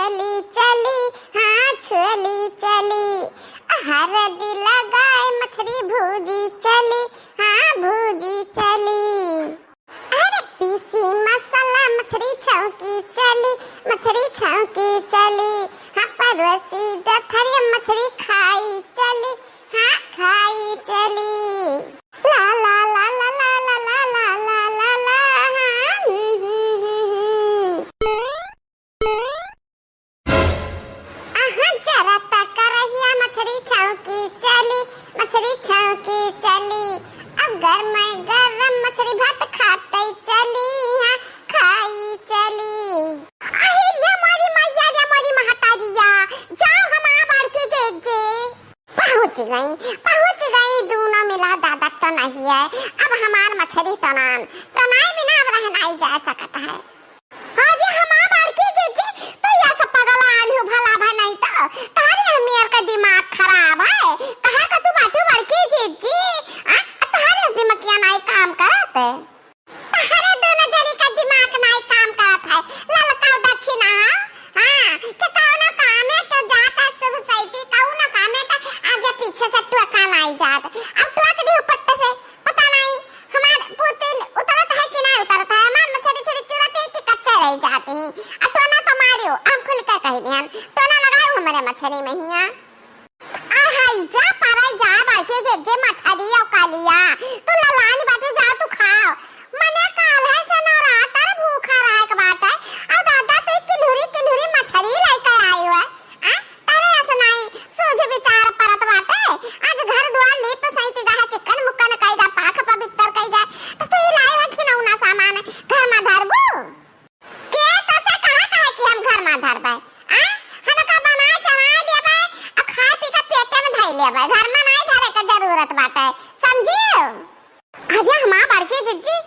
चली चली, हाँ चली चली, हरदी लगाए मछली भूजी चली, हाँ भूजी चली। अरे पीसी मसाला मछली छौकी चली, मछली छौकी चली, हाँ परोसी दथरी मछली खाई चली, हाँ खाई चली। ला ला ला ला ला ला ला ला ला ला ला, हाँ जरा तक रहिया मछली छौकी चली, मछली छौकी चली, अब गरम मछली भात खाते चली, हाँ खाई चली। अरे मोरी मैया रे मोरी महतारिया, जाओ हम बाढ़ के जे पहुंच गई दोनों मिला दादा तो नहीं है, अब हमार मछली तनाई बिना अब रह नहीं जा सकता है। अरे हम बाढ़ के जे तो यह सब पगला आलू भला भा नहीं तो तारे हमें का दिमाग खराब है, कहा का तू बाटू बाढ़ के जे तारे दिमागिया नहीं काम करते, तारे दोनों जनी का दिमाग नहीं काम करत है। ललका दक्षिणा हाँ के कौन काम है तो जाता सब सैती कौन काम है तो आगे पीछे से तू का नहीं जात, अब ट्रक दी ऊपर से पता नहीं हमार पुतिन उतरत है कि नहीं उतरत है, हमार मछली छड़ी चुराते है कि कच्चे रह जाते हैं। अब तो ना तो मारियो हम खुल के कह दियन तो ना लगाओ हमारे मछली में हिया हाय जा पारा जा बाके जे मछली और कालिया तू ललानी बात जा तू खाओ मने काल है से ना रात और भूखा रहा के बात है। अब दादा तो किन्हुरी मछली लेकर आयो है तारे ऐसा नहीं सोच विचार परत बात है। आज घर द्वार लीप सहित गा चिकन मुक्कन कईगा पाख पवित्र कईगा तो तू ही लाए है कि ना सामान घर में धरबू के तो से कहा है कि हम घर में धरबे हम का बना चढ़ा लेबे और खा पी के पेट में धइ लेबे, घर में नहीं धरे के जरूरत बात है समझियो। अरे हमार बड़के जिज्जी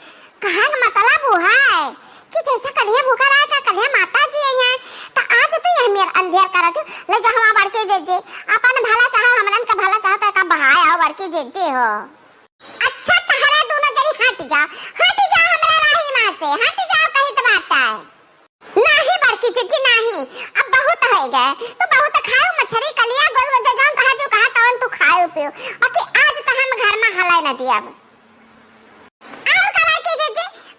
कहा मतलब है कि जैसा कलिया भूखा रहा का कलिया माता जी है तो आज तो ये मेर अंधेर करत ले जा हमार बड़के जिज्जी अपन भला चाहो हमरन का भला चाहो तो का बहाय आओ बड़के जिज्जी हो। अच्छा तहरा दोनों जनी हट जा हमरा राही मां से हट जाओ कहीं तो बात है नहीं बड़के जिज्जी नहीं, अब बहुत है गए तो बहुत खाओ मछली कलिया गोल में जाऊं कहा जो कहा तवन तू खाओ पियो बाकी आज तो हम घर में हलाई न दिया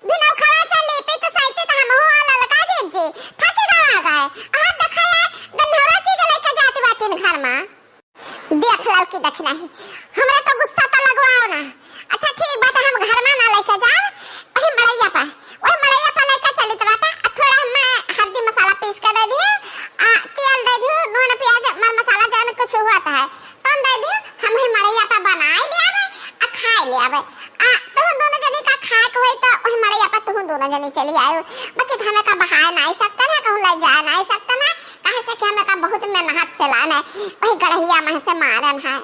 बिना खड़ा से लेपे तो साइते तो हम हो आला लगा जे थके गया गए आप देखा है गन्नौरा चीज लेके जाती बात इन घर में देख लाल की देख नहीं हमरा तो गुस्सा तो लगवाओ ना। अच्छा ठीक बात हम घर में ना लेके जाओ वही मड़ैया पर लेके चली तो बात थोड़ा मैं हल्दी मसाला पीस कर दे दिए तेल दे दियो नून प्याज मर मसाला जाने कुछ हुआ है तो दे दियो हम ही मड़ैया पर बनाए ले आवे आ खाए ले आवे तो दोनों जने का खाए को है तो वही मड़ैया पर तू दोनों जने चली आयो बाकी हमें का बहाए नहीं सकता ना कहूं ले जा नहीं सकता ना कहे से कि हमें का बहुत मेहनत से लाना वही गड़हिया में से मारन है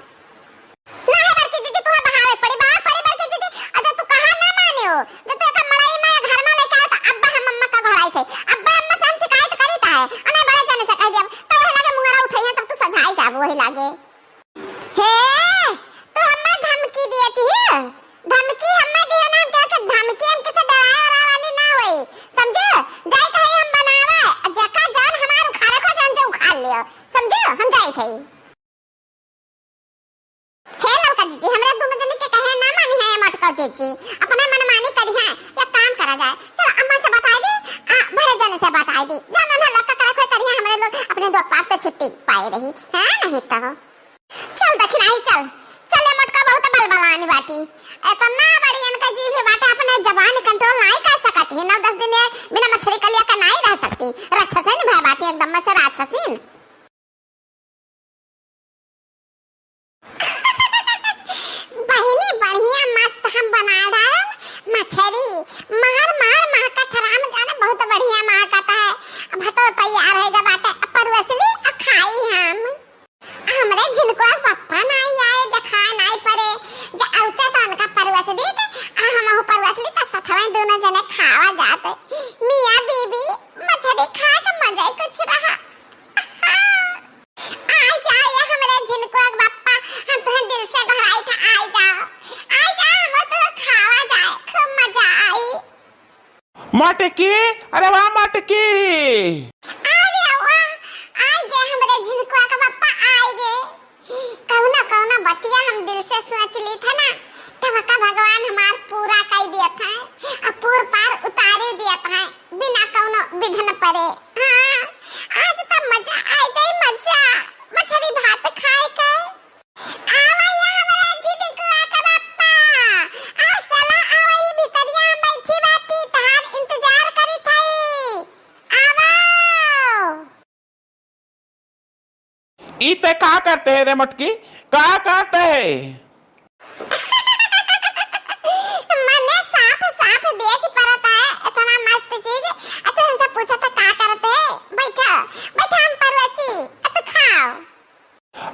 नहीं बड़की जीजी तू बहावे पड़ी बड़की जीजी अगर तू कहा ना मानियो जब तू का मड़ई में घर में लेके आया तो अब्बा हम अम्मा का घर आई थे अब्बा अम्मा से हम शिकायत करी ता है अने बड़े जने से कह दिया तो वही लगे मुंगरा उठाइए तब तू सजाई जाबो वही लागे हे तो हमें धमकी दी थी धमकी हमें दियो ना क्या कि धमकी हम किसे डराया वाली ना होई समझे जाई थे हम बनावे जका जान हमार खारे को जान जो खा लियो समझे हम जाई थे हे ललका जीजी हमरा दोनों जने के कहे ना मानी है मटका जीजी अपने मन मानी करी है या काम करा जाए चल अम्मा से बता दी बड़े जने से बता दी जान ना लका करा कोई करिए हमरे लोग अपने दो पाप से छुट्टी पाए रही है नहीं तो चल दखनाई चले मटका बहुत बलबलानी बाटी इतना बड़ी इनका जीभ बाटे अपने जबान कंट्रोल नहीं कर सकती है 9-10 दिन बिना मछली कलिया का नहीं रह सकती राक्षसन भय बाटी एकदम से राक्षसीन बहिनी बढ़िया मस्त हम बना रहे मछली मार का थराम जाने बहुत बढ़िया मार का है अब तो तैयार रहेगा बाटे परवसली खाई हम हमरे जिनको पप्पा नहीं आए देखा नहीं पड़े जे औते तो उनका परवस दी हम हो परवसली तो सथवे दोनों जने खावा जाते मियां बीबी मछली खा के मजा कुछ रहा आ जाए हमरे जिनको पप्पा हम तो दिल से घराई था आ जाओ हम तो खावा जाए खूब मजा आई मटकी अरे वाह मटकी अरे वाह बतिया हम दिल से सोच ली था ना, तब का भगवान हमार पूरा कर दिया था और पूर पार उतारे दिया था बिना कौनो विघ्न पड़े। हाँ, आज तो मजा आ जाए, मजा मछली भात खाए के। आवैया हमरा झिटकुआ का बाप्पा, आ चला आवई भितरिया बैठी बाटी तहार इंतजार करी थई। आवो। इते का करते है रे मटकी, का करते है? मने साफ साफ देख परता है इतना मस्त चीज। तो हमसे पूछा था का करते है? बैठा बैठा हम परवसी तो खाओ।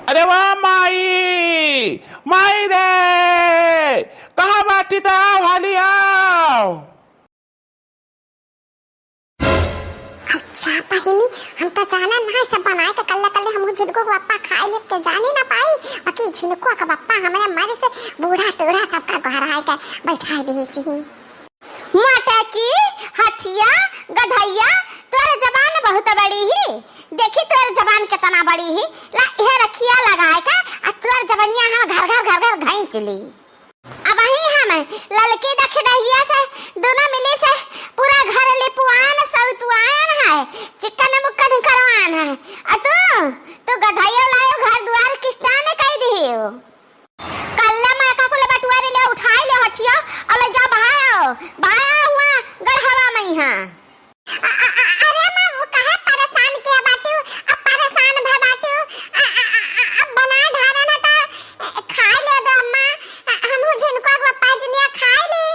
अरे वाह माई, माई रे, कहाँ बाटी था? हाली आओ। अच्छा पहिनी, हम तो जाना ना सब बनाए तो कल्ला कल्ले हम झिटको का बप्पा खाए ले के जाने ना पाई। बाकी झिटको का बप्पा हमारे मरे से बूढ़ा टूढ़ा सबका घर आए के बैठा दी सी। मटकी हथिया गधैया तोर जबान बहुत बड़ी ही, देखी तोर जबान कितना बड़ी ही। ला ये रखिया लगाए का आ तोर जबनिया हम घर घर घाई ली। अब ही हम ललकी दख दहिया से दोनों मिली से पूरा घर लिपुआन सौतुआन है, चिकन मुक्कन करवान है। आ तू गधैया लायो घर द्वार किस्ता ने कह दियो। कल्ला मैं का कुल बटुआरे ले उठाई ले हथिया और ले जा बाया हुआ गढ़हवा में हां। अरे मैं कहे परेशान किया बाटू, अब परेशान भा बाटू। अब बना ढारा ना तो खा ले दो अम्मा, हम जिनको पप्पा जनिया खा ले।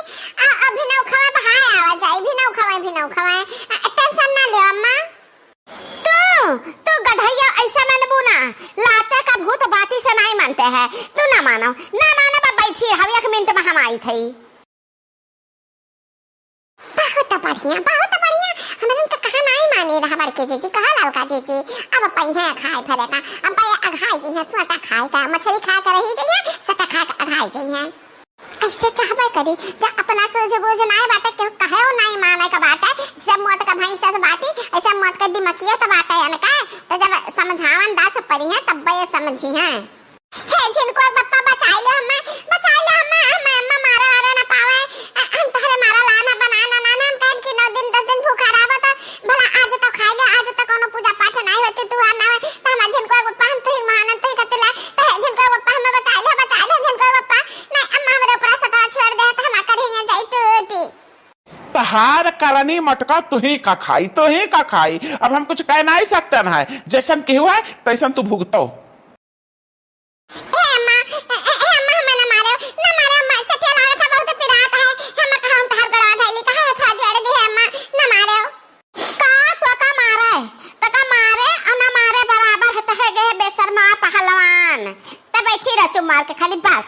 अभी ना खवा भाई आवा जाए, भी ना खवाए टेंशन ना ले अम्मा। तू गधैया ऐसा मनबू ना, लाते का भूत बाती से नहीं मानते हैं। तू ना मानो बा बैठी हम 1 मिनट में हम आई थी। बहुत बढ़िया हमन तो कहा नहीं माने रहा बड़के जीजी, कहा ललका जीजी। अब पहिया खाए फरे का, अब पहिया अघाई जी है सोटा खाए का, मछली खा कर रही जी सोटा खा कर अघाई जी है। ऐसे चाहबे करी जब अपना सोच बोझ नहीं बात क्यों कहे हो नहीं माने का बात है। जब मोट का भाई से बाती ऐसा मोट का दिमकिया तो बात है ना, तो जब समझावन 10 परी है तब ये समझी है। हे जिनको बप्पा बचा ले अम्मा मारा आ ना पावे। हम तहरे मारा लाना बनाना ना हम कह कि 9 दिन 10 दिन भूखा रहा तो भला आज तो खा ले, आज तो कोनो पूजा पाठ नहीं होती तू आना तो हम जिनको बप्पा हम तो ही महानत ही कतला तो जिनको बप्पा हमें बचा ले जिनको बप्पा नहीं अम्मा हमरे ऊपर सटा छोड़ दे तो हम करेंगे जाई टूटी। तहार करनी मटका तुही का खाई। अब हम कुछ कह नहीं सकते ना है, जैसन की हुआ तैसन तू भुगतो। मार के खाली बस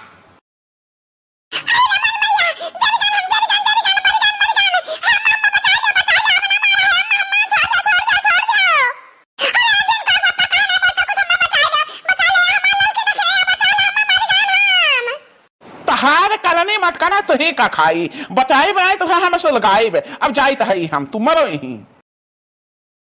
तहार करनी मटका ना तुही का खाई, बचाई बनाई तो हम सुलगाई। अब जाई तो हम तुम मरो यहीं।